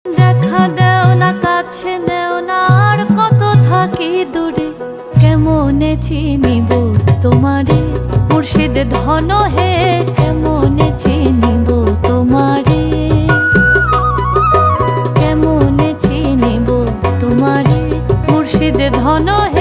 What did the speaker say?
দেখা দেও না, কাছে নেও না, আর কত থাকি দূরে, কেমনে চিনিব তোমারে মুর্শিদ ধন হে, কেমনে চিনিব তোমারে, কেমনে চিনিব তোমারে মুর্শিদ ধন হে।